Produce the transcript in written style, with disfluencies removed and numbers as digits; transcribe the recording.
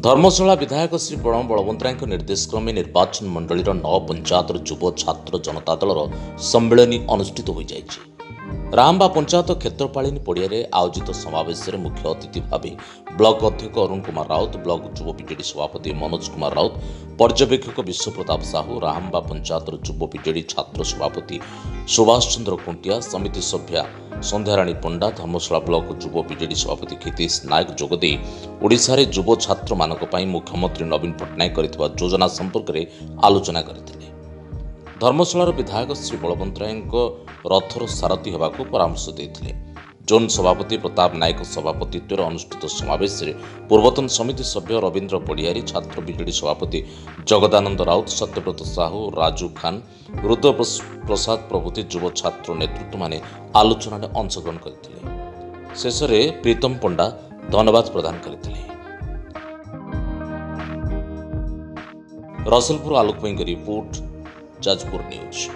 धर्मशाला विधायक श्री प्रणव बलवंतराय निर्देश क्रमे निर्वाचन मंडलीर 9 पंचायतर युव छात्र जनता दलर सम्मेलन अनुष्ठित हो जाइछि। रामबा पंचायत क्षेत्रपालिनी पड़िया आयोजित समावेश में मुख्य अतिथि भाव ब्लॉक अध्यक्ष अरुण कुमार राउत, ब्लॉक युव बीजेडी सभापति मनोज कुमार राउत, पर्यवेक्षक विश्व प्रताप साहू, रामबा पंचायत युव बीजेडी छात्र सभापति सुभाष चंद्र खुंटिया, समिति सभ्या संध्याराणी पंडा, धर्मशाला ब्लॉक युव बीजेडी सभापति खितेश नायक जोगदे ओडिशा रे युव छात्र मानक पई मुख्यमंत्री नवीन पट्टनायक करथिबा योजना संपर्क में आलोचना करथिले। धर्मशालार विधायक श्री बलवंतराय रथर सारथी होगाकू परामर्श देते। जोन सभापति प्रताप नायक सभापतित्व अनुष्ठित समावेश में पूर्वतन समिति सभ्य रवींद्र पड़ियारी, छात्र बीजेडी सभापति जगदानंद राउत, सत्यव्रत साहू, राजू खान, रुद्र प्रसाद प्रभृति युव छात्र नेतृत्व माने आलोचना में अंशग्रहण करते। शेष में प्रीतम पंडा धन्यवाद प्रदान करते। रसलपुर आलोक रिपोर्ट, जाजपुर न्यूज।